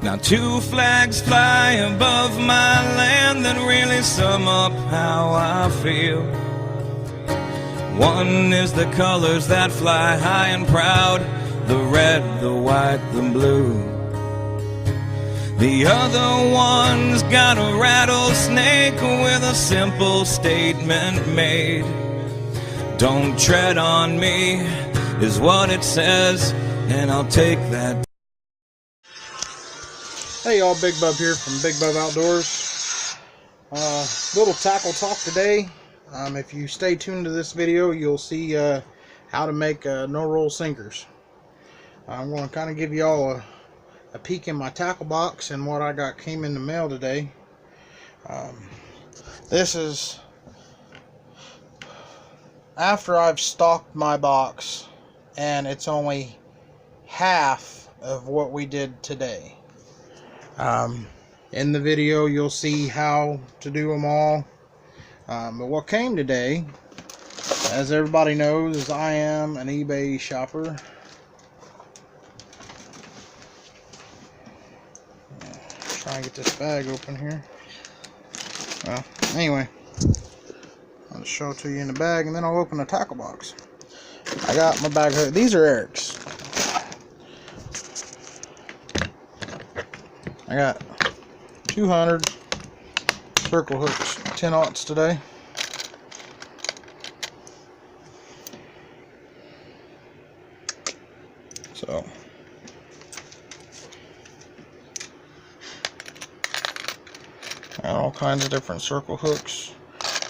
Now two flags fly above my land that really sum up how I feel. One is the colors that fly high and proud, the red, the white, the blue. The other one's got a rattlesnake with a simple statement made. Don't tread on me is what it says, and I'll take that. Hey y'all, Big Bub here from Big Bub Outdoors. Little tackle talk today. If you stay tuned to this video, you'll see how to make no-roll sinkers. I'm going to kind of give y'all a peek in my tackle box and what I came in the mail today. This is after I've stocked my box, and it's only half of what we did today. In the video you'll see how to do them all, but what came today, as everybody knows, is I am an eBay shopper. Try and get this bag open here. Well, anyway, I'll just show it to you in the bag, and then I'll open the tackle box. I got my bag hook. These are Eric's. I got 200 circle hooks, 10/aughts today. So got all kinds of different circle hooks.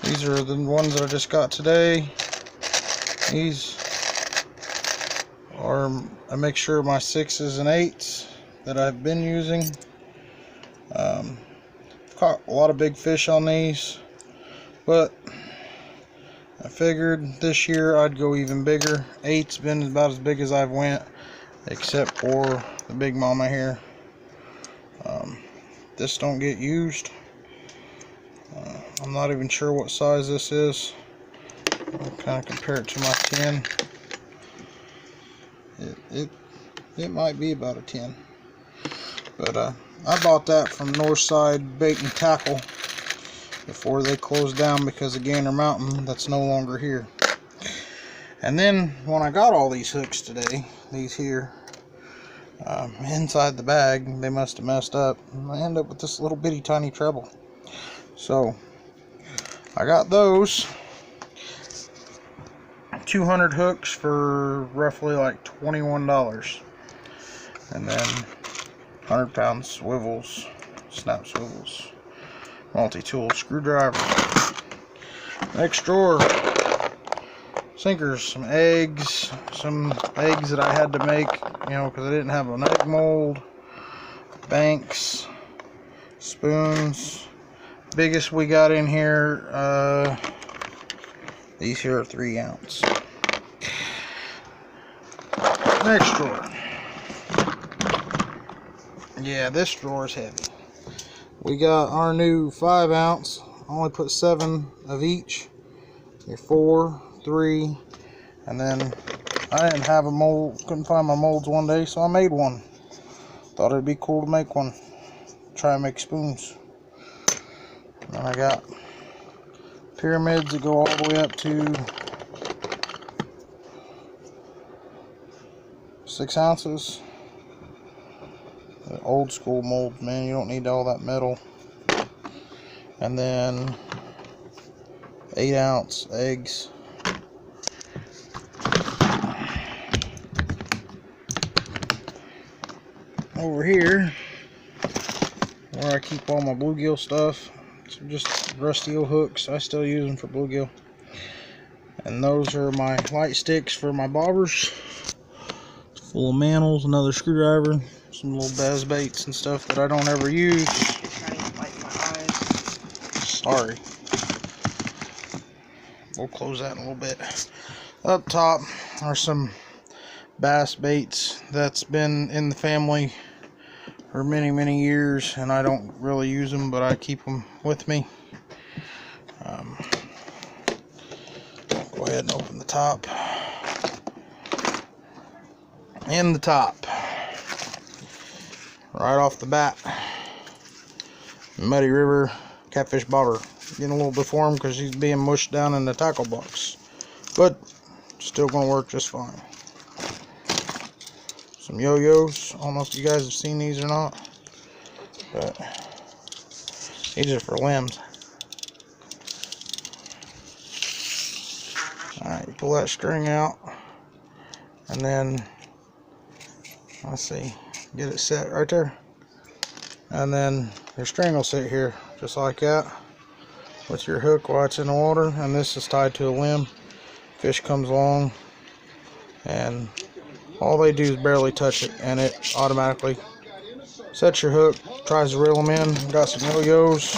These are the ones that I just got today. These are a mixture of my 6s and 8s that I've been using. Caught a lot of big fish on these, but I figured this year I'd go even bigger. 8's been about as big as I've went, except for the big mama here. This don't get used. I'm not even sure what size this is. I'll kind of compare it to my 10. It might be about a 10, but I bought that from Northside Bait and Tackle before they closed down because of Gander Mountain. That's no longer here. And then when I got all these hooks today, these here, inside the bag, they must have messed up. I end up with this little bitty tiny treble. So I got those 200 hooks for roughly like $21, and then 100-pound swivels, snap swivels, multi-tool screwdriver. Next drawer, sinkers, some eggs that I had to make, because I didn't have an egg mold, banks, spoons. Biggest we got in here, these here are 3-ounce. Next drawer. Yeah, this drawer is heavy. We got our new 5-ounce. Only put 7 of each. 4, 3, and then I didn't have a mold. Couldn't find my molds one day, so I made one. Thought it'd be cool to make one. Try and make spoons. And then I got pyramids that go all the way up to 6 ounces. The old school molds, man, you don't need all that metal. And then 8-ounce eggs. Over here, where I keep all my bluegill stuff, it's just rusty old hooks. I still use them for bluegill. And those are my light sticks for my bobbers. It's full of mantles, another screwdriver, some little bass baits and stuff that I don't ever use. Trying to wipe my eyes. Sorry. We'll close that in a little bit. Up top are some bass baits that's been in the family for many years, and I don't really use them, but I keep them with me. Go ahead and open the top. In the top, right off the bat. Muddy River catfish bobber. Getting a little deformed because he's being mushed down in the tackle box, but still gonna work just fine. Some yo-yos. I don't know if you guys have seen these or not, but these are for limbs. Alright, you pull that string out, and then let's see, get it set right there, and then your string will sit here just like that with your hook while it's in the water, and this is tied to a limb. Fish comes along and all they do is barely touch it, and it automatically sets your hook, tries to reel them in. Got some yo-yos.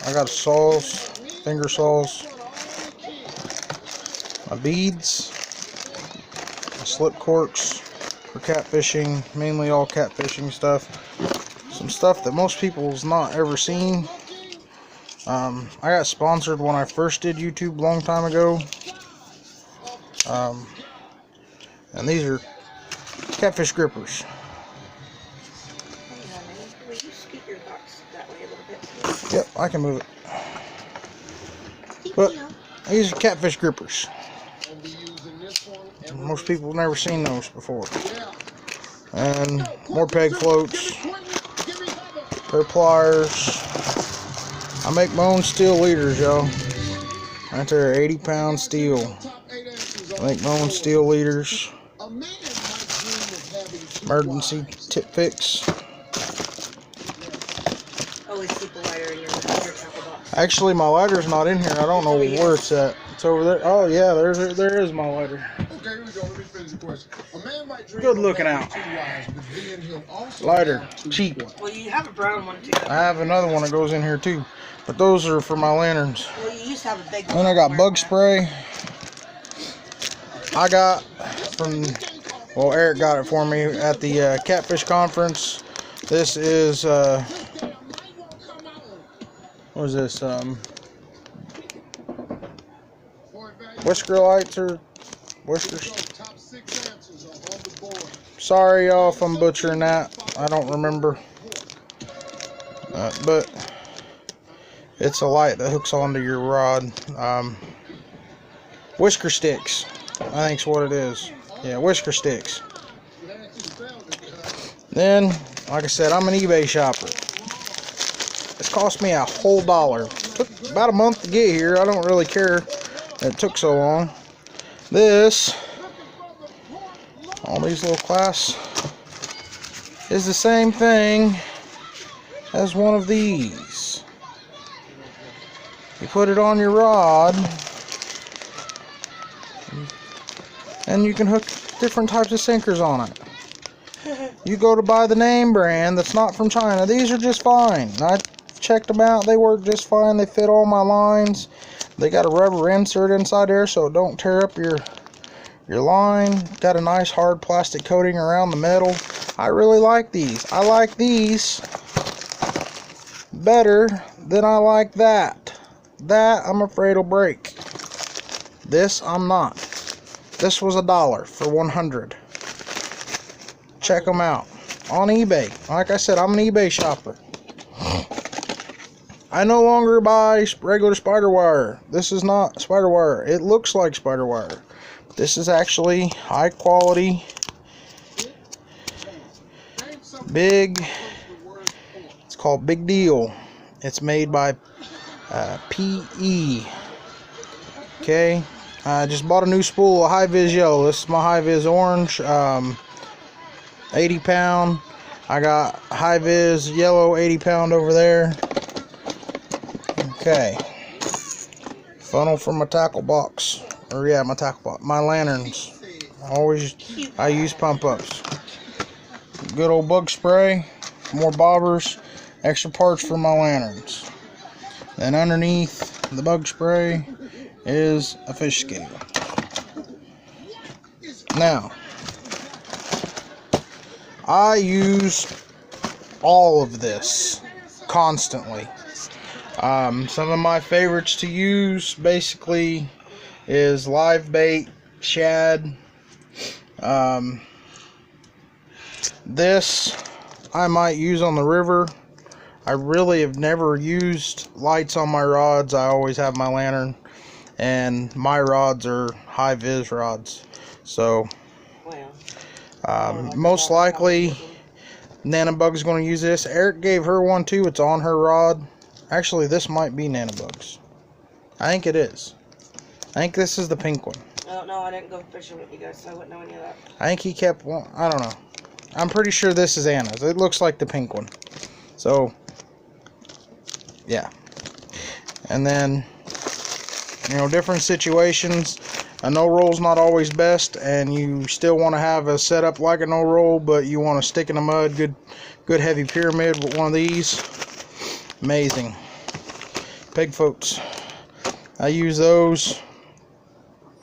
I got saws, finger saws, my beads, my slip corks for catfishing, mainly all catfishing stuff. Some stuff that most people's not ever seen. I got sponsored when I first did YouTube a long time ago. And these are catfish grippers. Will you scoot your box that way a little bit? Yep, I can move it. But these are catfish grippers. Most people have never seen those before. And more peg floats, pair of pliers. I make my own steel leaders, y'all. Right there, 80-pound steel. I make my own steel leaders. Emergency tip fix. Always keep a lighter in your tackle box. Actually, my lighter's not in here. I don't know where it's at. It's over there. Oh yeah, there is my lighter. Okay, here we go. Let me finish the question. A man might dream Good looking of out. having 2 wives, but being him also Lighter, have 2 cheap. wives. Well, you have a brown one too. I have another one that goes in here too, but those are for my lanterns. Well, you used to have a big one. Then I got bug spray. I got from, well, Eric got it for me at the catfish conference. This is what is this? Whisker lights or whiskers? Top 6 answers are on the board. Sorry, y'all, if I'm butchering that. I don't remember. But it's a light that hooks onto your rod. Whisker sticks, I think's what it is. Yeah, whisker sticks. Then, like I said, I'm an eBay shopper. It's cost me a whole $1. Took about a month to get here. I don't really care that it took so long. This, all these little clasps, is the same thing as one of these. You put it on your rod, and you can hook different types of sinkers on it. You go to buy the name brand that's not from China. These are just fine. I checked them out. They work just fine. They fit all my lines. They got a rubber insert inside there so it don't tear up your line. Got a nice hard plastic coating around the metal. I really like these. I like these better than I like that. That I'm afraid will break. This I'm not. This was $1 for 100. Check them out on eBay. Like I said, I'm an eBay shopper. I no longer buy regular spider wire. This is not spider wire. It looks like spider wire. This is actually high quality, big. It's called Big Deal. It's made by PE. Okay. I just bought a new spool of High Vis Yellow. This is my High Vis Orange. 80 pound. I got High Vis Yellow 80 pound over there. Okay. Funnel for my tackle box. Or yeah, my tackle box. My lanterns. I use pump ups. Good old bug spray. More bobbers. Extra parts for my lanterns. Then underneath the bug spray is a fish scale. Now, I use all of this constantly. Some of my favorites to use basically is live bait, shad. This I might use on the river. I really have never used lights on my rods. I always have my lantern, and my rods are high vis rods. So Well, most likely Nanobug's going to use this. Eric gave her one too. It's on her rod. Actually, this might be Nanobug's. I think it is. I think this is the pink one. I don't know. I didn't go fishing with you guys, so I wouldn't know any of that. I think he kept one. I don't know. I'm pretty sure this is Anna's. It looks like the pink one. So, yeah. And then, you know, different situations. A no-roll's not always best, and you still want to have a setup like a no-roll, but you want to stick in the mud. Good heavy pyramid with one of these. Amazing. Peg floats. I use those.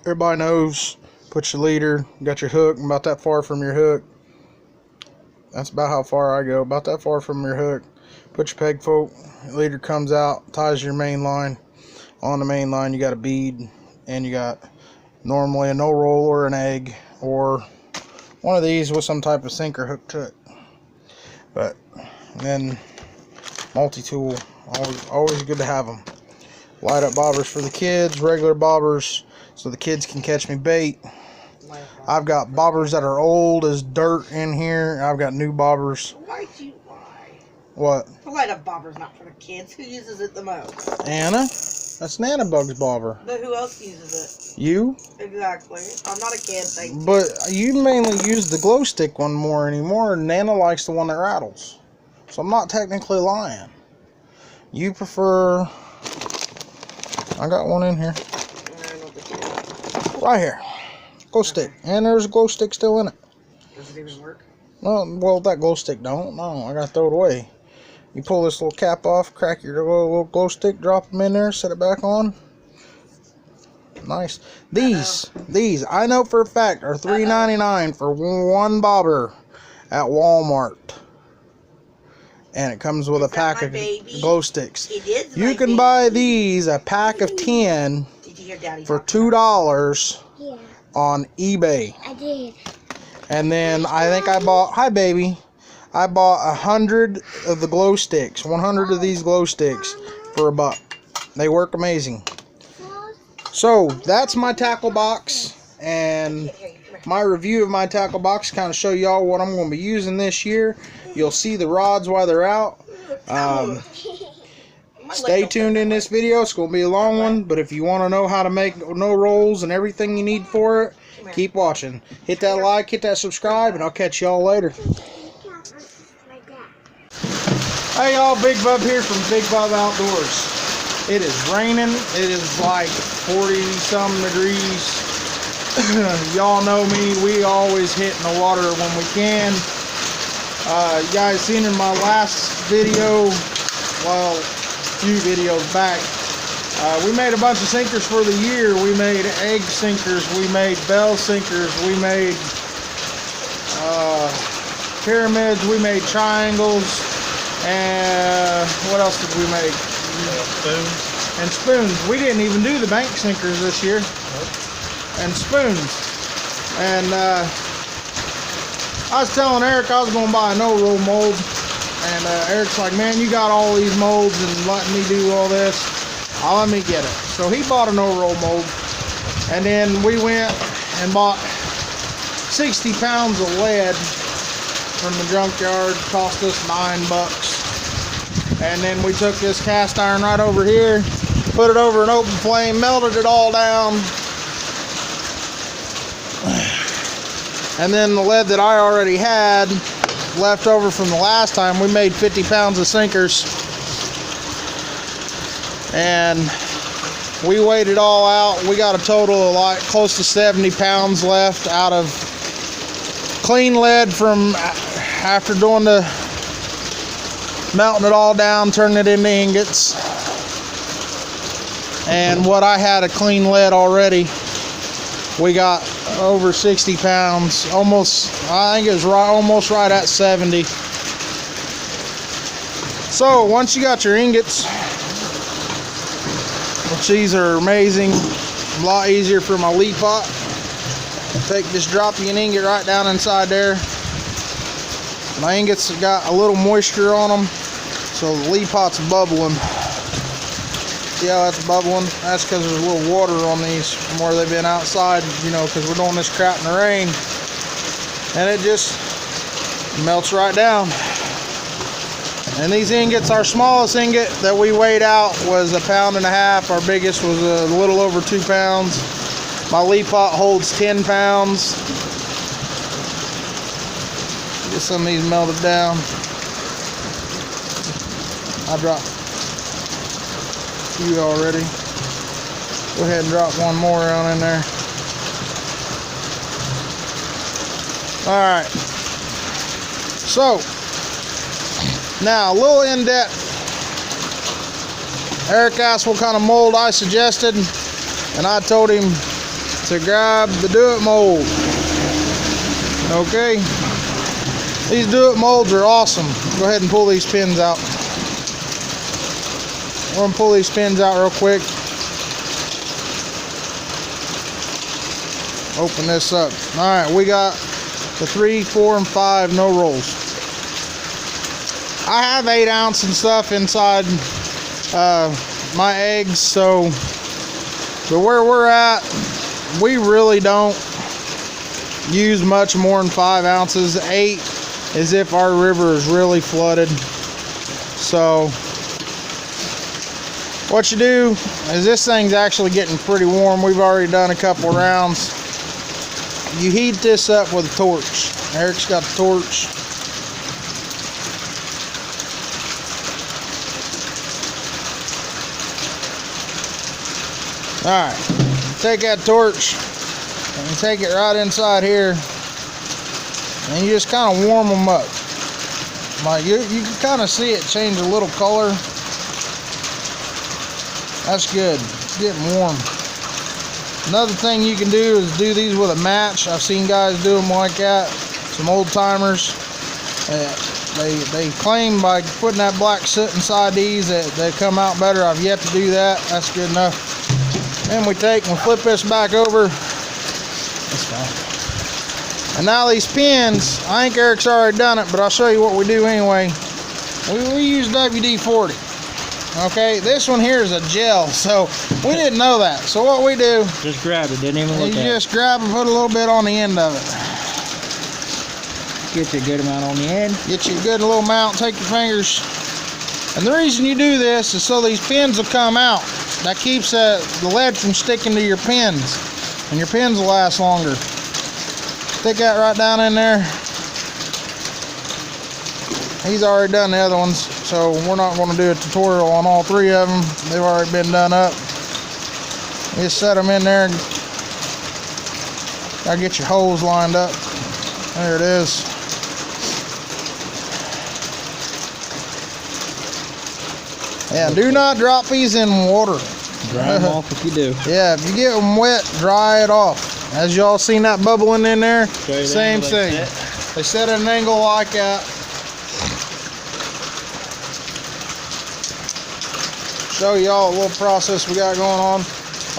Everybody knows. Put your leader. Got your hook. About that far from your hook. That's about how far I go. About that far from your hook. Put your peg float. Your leader comes out. Ties your main line. On the main line, you got a bead, and you got normally a no roll or an egg, or one of these with some type of sinker hook to it. But then multi-tool, always good to have them. Light up bobbers for the kids, regular bobbers so the kids can catch me bait. I've got bobbers that are old as dirt in here. I've got new bobbers. Why do you lie? What? The light up bobber's not for the kids. Who uses it the most? Anna? That's Nanobug's bobber. But who else uses You? it? Exactly. I'm not a kid, thank you. But you mainly use the glow stick one more anymore. Nana likes the one that rattles. So I'm not technically lying. You prefer... I got one in here. Right here. Glow stick. And there's a glow stick still in it. Does it even work? Well, that glow stick don't. No, I gotta throw it away. You pull this little cap off, crack your little glow stick, drop them in there, set it back on. Nice. These, I know for a fact, are $3.99 for one bobber at Walmart. And it comes with a pack of glow sticks. It is You can buy these, a pack of 10, Did you hear Daddy for talking? $2 Yeah, on eBay. I did. And then I think I bought, hi baby, I bought 100 of the glow sticks, 100 of these glow sticks for $1. They work amazing. So that's my tackle box, and my review of my tackle box, kind of show y'all what I'm going to be using this year. You'll see the rods while they're out. Stay tuned in this video. It's going to be a long one, but if you want to know how to make no rolls and everything you need for it, keep watching. Hit that like, hit that subscribe, and I'll catch y'all later. Hey y'all, Big Bub here from Big Bub Outdoors. It is raining. It is like 40-some degrees. Y'all know me. We always hit in the water when we can. You guys seen in my last video, well, a few videos back, we made a bunch of sinkers for the year. We made egg sinkers. We made bell sinkers. We made pyramids. We made triangles. And what else did we make? Spoons. And spoons. We didn't even do the bank sinkers this year. And spoons. And I was telling Eric I was going to buy a no-roll mold. And Eric's like, man, you got all these molds and letting me do all this. I'll let me get it. So he bought a no-roll mold. And then we went and bought 60 pounds of lead from the junkyard. Cost us $9. And then we took this cast iron right over here, put it over an open flame, melted it all down. And then the lead that I already had left over from the last time, we made 50 pounds of sinkers. And we weighed it all out. We got a total of like close to 70 pounds left out of clean lead from after doing the melting it all down, turning it into ingots. And what I had a clean lead already, we got over 60 pounds, almost, I think it was right, almost right at 70. So once you got your ingots, which these are amazing, a lot easier for my lead pot. Just drop you an ingot right down inside there. My ingots have got a little moisture on them, so the lead pot's bubbling. See how that's bubbling? That's because there's a little water on these from where they've been outside, you know, because we're doing this crap in the rain. And it just melts right down. And these ingots, our smallest ingot that we weighed out was 1.5 pounds. Our biggest was a little over 2 pounds. My lead pot holds 10 pounds. Get some of these melted down. I dropped a few already. Go ahead and drop one more on in there. Alright. So, now a little in depth. Eric asked what kind of mold I suggested, and I told him to grab the Do It mold. Okay? These Do It molds are awesome. Go ahead and pull these pins out. We're going to pull these pins out real quick. Open this up. Alright, we got the 3, 4, and 5 no rolls. I have 8 ounce and stuff inside my eggs, so but where we're at, we really don't use much more than 5 ounces. 8 is if our river is really flooded. So what you do is, this thing's actually getting pretty warm. We've already done a couple rounds. You heat this up with a torch. Eric's got the torch. Alright, take that torch and take it right inside here, and you just kind of warm them up. Like you can kind of see it change a little color. That's good. It's getting warm. Another thing you can do is do these with a match. I've seen guys do them like that. Some old timers. They claim by putting that black soot inside these that they come out better. I've yet to do that. That's good enough. Then we take and flip this back over. That's fine. And now these pins, I think Eric's already done it, but I'll show you what we do anyway. We use WD-40. Okay, this one here is a gel, so we didn't know that. So what we do, just grab it, didn't even look at it. You just grab and put a little bit on the end of it. Get you a good amount on the end. Get you a good little amount, take your fingers. And the reason you do this is so these pins will come out. That keeps the lead from sticking to your pins, and your pins will last longer. Stick that right down in there. He's already done the other ones, so we're not going to do a tutorial on all 3 of them. They've already been done up. Just set them in there. Gotta get your holes lined up. There it is. Yeah, do not drop these in water. Dry them off if you do. Yeah, if you get them wet, dry it off. As y'all seen that bubbling in there, same thing. They set at an angle like that. Show y'all a little process we got going on.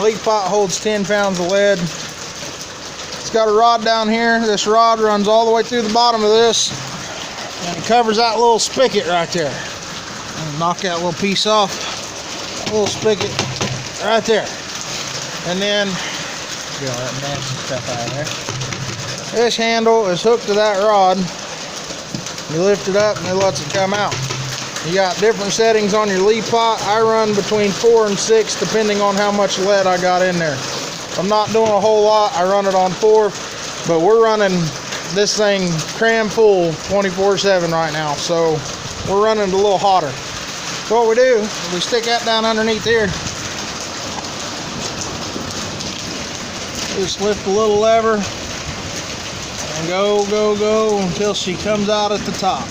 Lead pot holds 10 pounds of lead. It's got a rod down here. This rod runs all the way through the bottom of this, and it covers that little spigot right there. Knock that little piece off. That little spigot right there. And then Get all that nasty stuff out of there. this handle is hooked to that rod. You lift it up and it lets it come out. You got different settings on your lead pot. I run between 4 and 6 depending on how much lead I got in there. If I'm not doing a whole lot, I run it on 4, but we're running this thing cram full 24/7 right now, so we're running it a little hotter. So what we do is we stick that down underneath here. Just lift a little lever and go until she comes out at the top.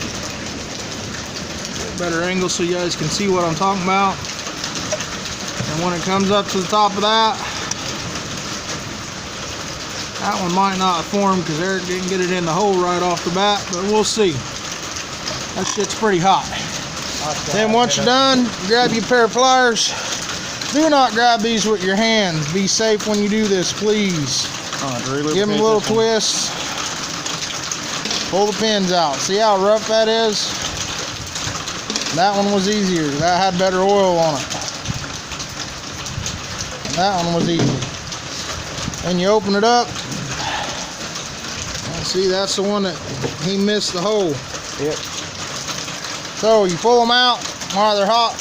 Better angle so you guys can see what I'm talking about. And when it comes up to the top of that one might not form because Eric didn't get it in the hole right off the bat, but we'll see. That shit's pretty hot. Then once you're done, grab your pair of pliers. Do not grab these with your hands. Be safe when you do this, please. Give them a little twist. Pull the pins out. See how rough that is? That one was easier. That had better oil on it. And that one was easy. And you open it up. And see, that's the one that he missed the hole. Yep. So you pull them out while they're hot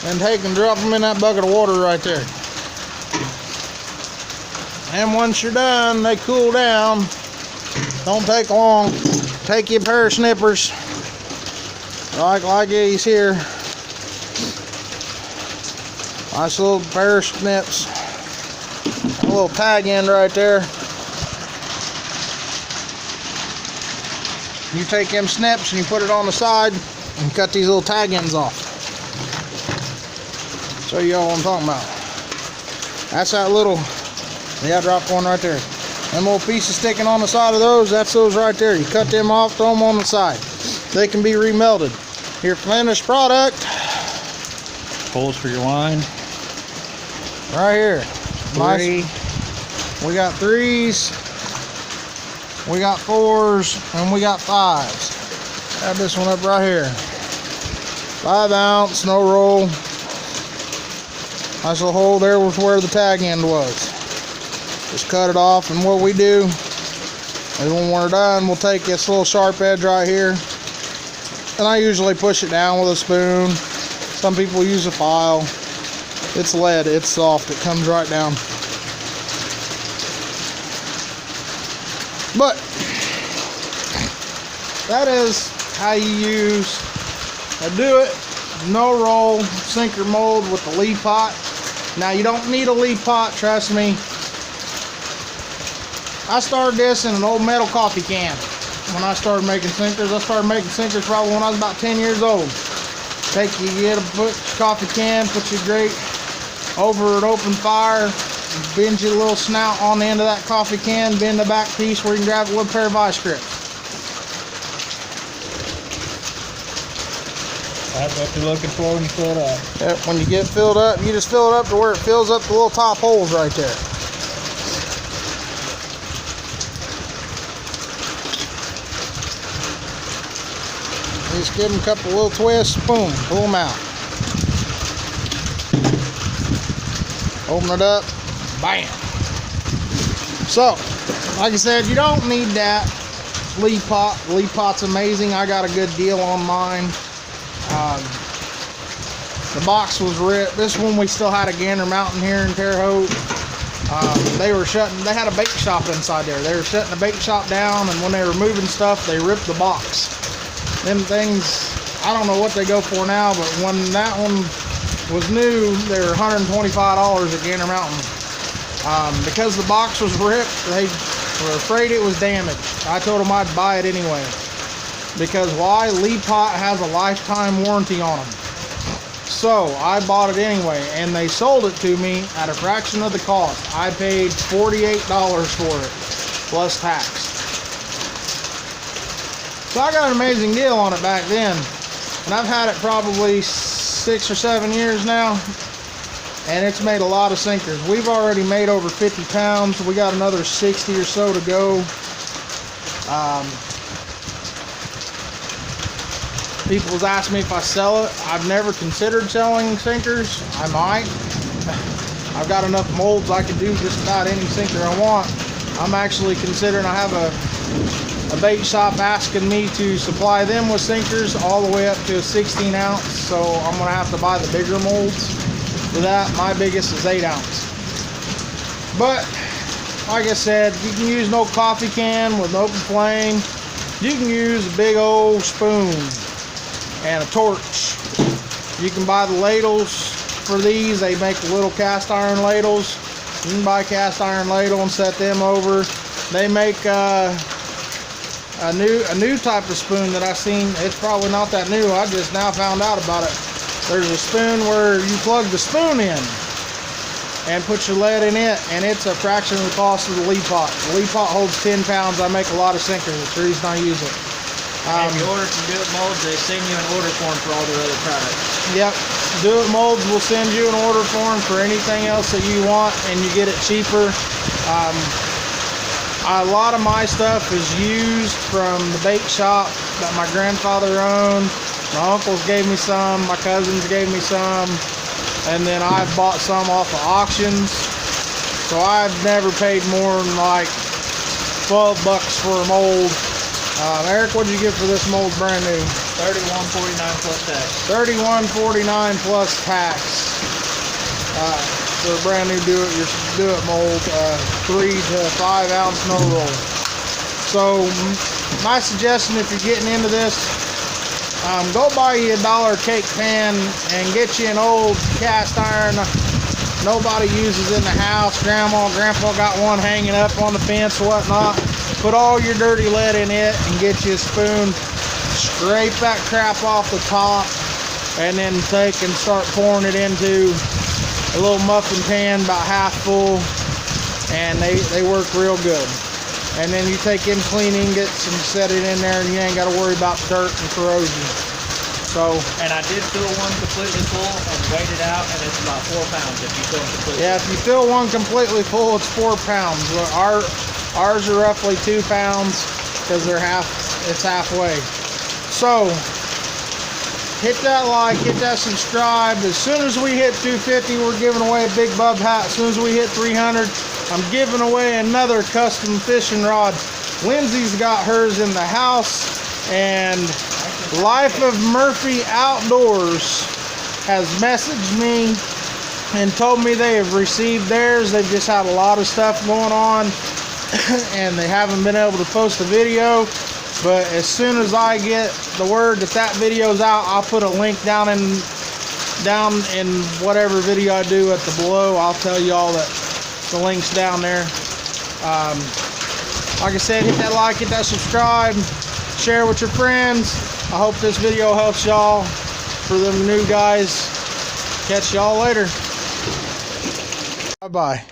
and take and drop them in that bucket of water right there. And once you're done, they cool down. Don't take long. Take your pair of snippers, like these here. Nice little pair of snips. A little tag end right there. You take them snips and you put it on the side and cut these little tag ends off. Show you all what I'm talking about. That's that little, yeah, drop one right there. Them little pieces sticking on the side of those, that's those right there. You cut them off, throw them on the side. They can be remelted. Your finished product. Holes for your line. Right here. Three. Nice. We got 3s, we got 4s, and we got 5s. Add this one up right here. 5 ounce, no roll. Nice little hole there was where the tag end was. Just cut it off, and what we do is when we're done, we'll take this little sharp edge right here, and I usually push it down with a spoon. Some people use a file. It's lead, it's soft, it comes right down. But that is how you use a Do It no roll sinker mold with the lead pot. Now you don't need a lead pot, trust me. I started this in an old metal coffee can when I started making sinkers. I started making sinkers probably when I was about 10 years old. Get a coffee can, put your grate over an open fire, bend your little snout on the end of that coffee can, bend the back piece where you can grab it with a pair of vice grips. That's what you're looking for when you fill it up. Yep, when you get filled up, you just fill it up to where it fills up the little top holes right there. Just give them a couple little twists, boom, pull them out. Open it up, bam. So, like I said, you don't need that lead pot. The lead pot's amazing. I got a good deal on mine. The box was ripped. This one we still had a Gander Mountain here in Terre Haute. They had a bake shop inside there. They were shutting the bake shop down, and when they were moving stuff, they ripped the box. Them things, I don't know what they go for now, but when that one was new, they were $125 at Gander Mountain. Because the box was ripped, they were afraid it was damaged. I told them I'd buy it anyway. Because why? Lead pot has a lifetime warranty on them. So I bought it anyway, and they sold it to me at a fraction of the cost. I paid $48 for it, plus tax. So I got an amazing deal on it back then, and I've had it probably 6 or 7 years now, and it's made a lot of sinkers. We've already made over 50 pounds. We got another 60 or so to go. People have asked me if I sell it. I've never considered selling sinkers. I might. I've got enough molds I can do just about any sinker I want. I'm actually considering, I have a bait shop asking me to supply them with sinkers all the way up to a 16 ounce. So I'm gonna have to buy the bigger molds for that. My biggest is 8 ounce. But like I said, you can use no coffee can with an open flame. You can use a big old spoon and a torch. You can buy the ladles for these. They make the little cast iron ladles. You can buy a cast iron ladle and set them over. They make a new type of spoon that I've seen. It's probably not that new. I just now found out about it. There's a spoon where you plug the spoon in and put your lead in it, and it's a fraction of the cost of the lead pot. The lead pot holds 10 pounds. I make a lot of sinkers. That's the reason I use it. If you order from Do It Molds, they send you an order form for all their other products. Yep, Do It Molds will send you an order form for anything else that you want, and you get it cheaper. A lot of my stuff is used from the bake shop that my grandfather owned. My uncles gave me some, my cousins gave me some, and then I've bought some off of auctions. So I've never paid more than like $12 for a mold. Eric, what'd you get for this mold brand new? $31.49 plus tax. $31.49 plus tax. For a brand new do-it mold, 3 to 5 ounce no roll. So my suggestion, if you're getting into this, go buy you a $1 cake pan and get you an old cast iron nobody uses in the house. Grandma and grandpa got one hanging up on the fence, whatnot. Put all your dirty lead in it and get you a spoon. Scrape that crap off the top, and then take and start pouring it into a little muffin pan about half full, and they work real good. And then you take in cleaning, set it in there, and you ain't got to worry about dirt and corrosion. So, and I did fill one completely full and weighed it out, and it's about 4 pounds if you fill it completely. Yeah, if you fill one completely full, it's 4 pounds. Ours are roughly 2 pounds because it's halfway. So, hit that like, hit that subscribe. As soon as we hit 250, we're giving away a Big Bub hat. As soon as we hit 300, I'm giving away another custom fishing rod. Lindsay's got hers in the house, and Life of Murphy Outdoors has messaged me and told me they have received theirs. They've just had a lot of stuff going on and they haven't been able to post a video. But as soon as I get the word that video's out, I'll put a link down in whatever video I do at the below. I'll tell you all that the link's down there. Like I said, hit that like, hit that subscribe, share with your friends. I hope this video helps y'all. For them new guys, catch y'all later. Bye-bye.